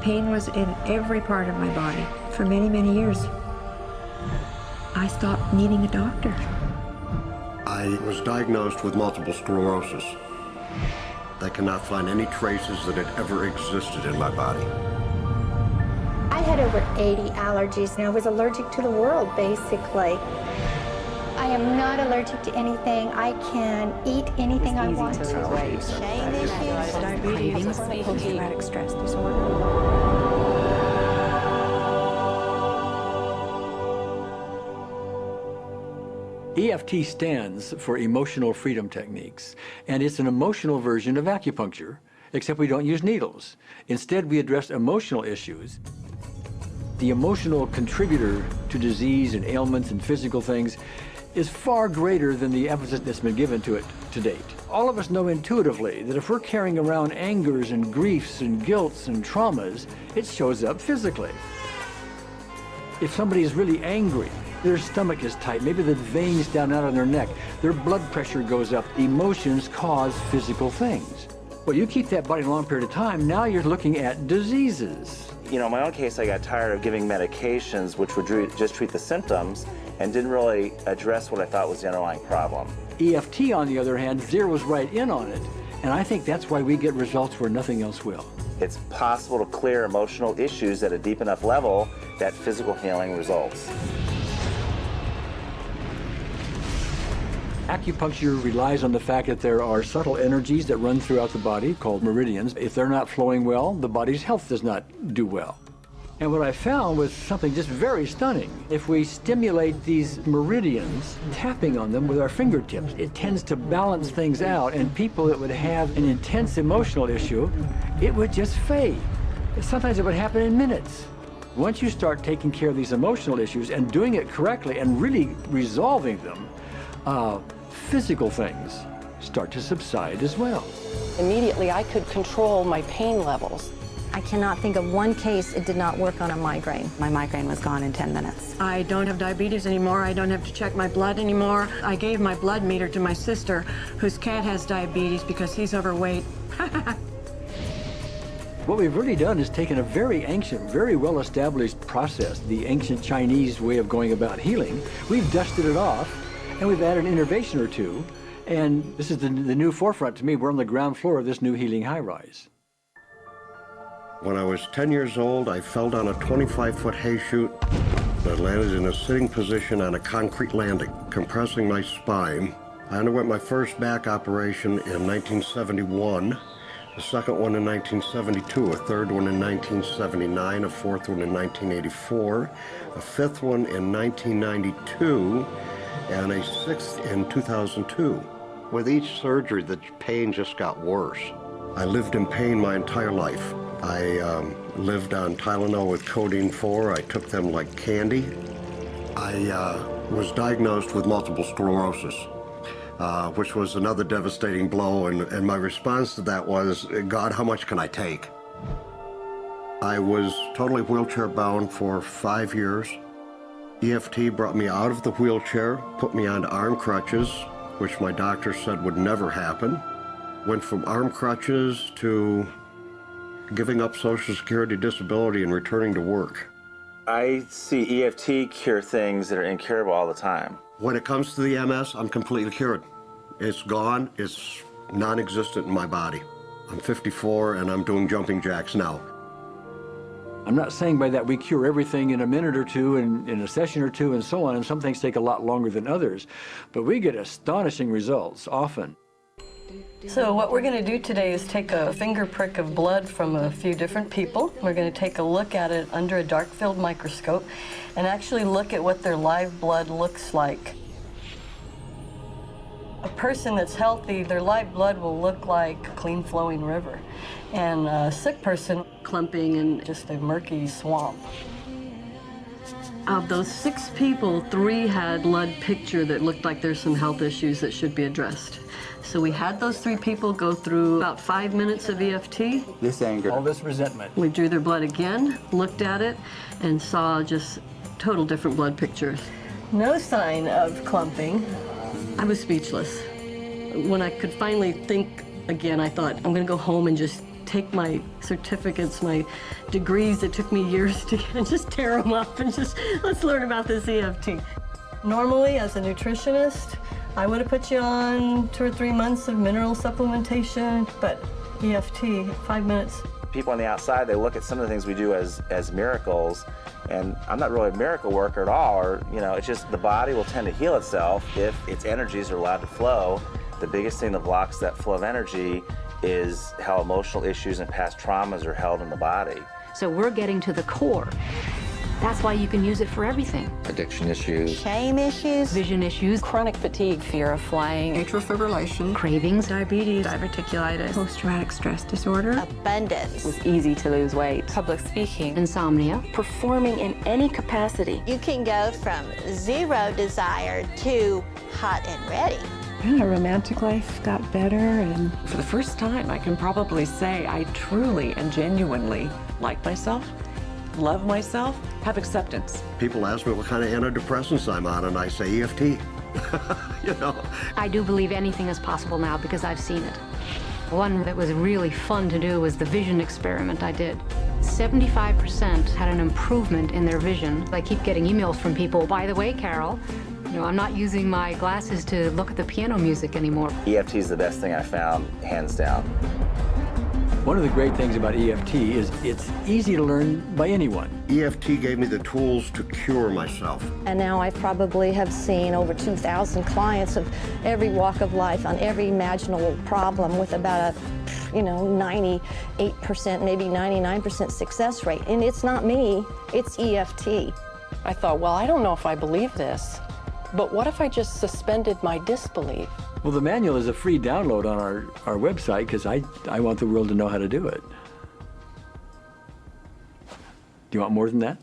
Pain was in every part of my body for many, many years. I stopped needing a doctor. I was diagnosed with multiple sclerosis. They cannot find any traces that it ever existed in my body. I had over 80 allergies and I was allergic to the world, basically. I am not allergic to anything. I can eat anything I want to. Cravings, post-traumatic stress disorder. EFT stands for Emotional Freedom Techniques, and it's an emotional version of acupuncture, except we don't use needles. Instead, we address emotional issues. The emotional contributor to disease and ailments and physical things is far greater than the emphasis that's been given to it to date. All of us know intuitively that if we're carrying around angers and griefs and guilts and traumas, it shows up physically. If somebody is really angry, their stomach is tight, maybe the veins down out of their neck, their blood pressure goes up, emotions cause physical things. Well, you keep that body a long period of time, now you're looking at diseases. You know, in my own case, I got tired of giving medications which would just treat the symptoms and didn't really address what I thought was the underlying problem. EFT, on the other hand, zeroes right in on it, and I think that's why we get results where nothing else will. It's possible to clear emotional issues at a deep enough level that physical healing results. Acupuncture relies on the fact that there are subtle energies that run throughout the body called meridians. If they're not flowing well, the body's health does not do well. And what I found was something just very stunning. If we stimulate these meridians, tapping on them with our fingertips, it tends to balance things out, and people that would have an intense emotional issue, it would just fade. Sometimes it would happen in minutes. Once you start taking care of these emotional issues and doing it correctly and really resolving them, physical things start to subside as well. Immediately, I could control my pain levels. I cannot think of one case it did not work on a migraine. My migraine was gone in 10 minutes. I don't have diabetes anymore. I don't have to check my blood anymore. I gave my blood meter to my sister, whose cat has diabetes because he's overweight. What we've really done is taken a very ancient, very well-established process, the ancient Chinese way of going about healing. We've dusted it off, and we've added an innovation or two, and this is the new forefront to me. We're on the ground floor of this new healing high-rise. When I was 10 years old, I fell down a 25-foot hay chute. I landed in a sitting position on a concrete landing, compressing my spine. I underwent my first back operation in 1971, a second one in 1972, a third one in 1979, a fourth one in 1984, a fifth one in 1992, and a sixth in 2002. With each surgery, the pain just got worse. I lived in pain my entire life. I lived on Tylenol with codeine 4. I took them like candy. I was diagnosed with multiple sclerosis, which was another devastating blow, and my response to that was, God, how much can I take? I was totally wheelchair bound for 5 years. EFT brought me out of the wheelchair, put me onto arm crutches, which my doctor said would never happen. Went from arm crutches to giving up Social Security disability and returning to work. I see EFT cure things that are incurable all the time. When it comes to the MS, I'm completely cured. It's gone, it's non-existent in my body. I'm 54 and I'm doing jumping jacks now. I'm not saying by that we cure everything in a minute or two, and in a session or two, and so on, and some things take a lot longer than others, but we get astonishing results often. So what we're going to do today is take a finger prick of blood from a few different people. We're going to take a look at it under a dark field microscope and actually look at what their live blood looks like. A person that's healthy, their live blood will look like a clean flowing river, and a sick person clumping in just a murky swamp. Of those 6 people, 3 had blood picture that looked like there's some health issues that should be addressed. So we had those 3 people go through about 5 minutes of EFT. This anger. All this resentment. We drew their blood again, looked at it, and saw just total different blood pictures. No sign of clumping. I was speechless. When I could finally think again, I thought, I'm going to go home and just take my certificates, my degrees that took me years to get, and just tear them up and just, let's learn about this EFT. Normally, as a nutritionist, I would have put you on 2 or 3 months of mineral supplementation, but EFT, 5 minutes. People on the outside, they look at some of the things we do as miracles, and I'm not really a miracle worker at all, or, you know, it's just the body will tend to heal itself if its energies are allowed to flow. The biggest thing that blocks that flow of energy is how emotional issues and past traumas are held in the body. So we're getting to the core. That's why you can use it for everything. Addiction issues, Shame issues, Vision issues, chronic fatigue, fear of flying, Atrial fibrillation, cravings, diabetes, diverticulitis, post-traumatic stress disorder, abundance. it's easy to lose weight, public speaking, insomnia. performing in any capacity. You can go from zero desire to hot and ready. My romantic life got better, and for the first time I can probably say I truly and genuinely like myself, love myself, have acceptance. People ask me what kind of antidepressants I'm on, and I say EFT. You know. I do believe anything is possible now because I've seen it. One that was really fun to do was the vision experiment I did. 75% had an improvement in their vision. I keep getting emails from people, by the way, Carol, you know, I'm not using my glasses to look at the piano music anymore. EFT is the best thing I found, hands down. One of the great things about EFT is it's easy to learn by anyone. EFT gave me the tools to cure myself. And now I probably have seen over 2,000 clients of every walk of life on every imaginable problem with about a, 98%, maybe 99% success rate. And it's not me, it's EFT. I thought, well, I don't know if I believe this, but what if I just suspended my disbelief? Well, the manual is a free download on our website because I want the world to know how to do it. Do you want more than that?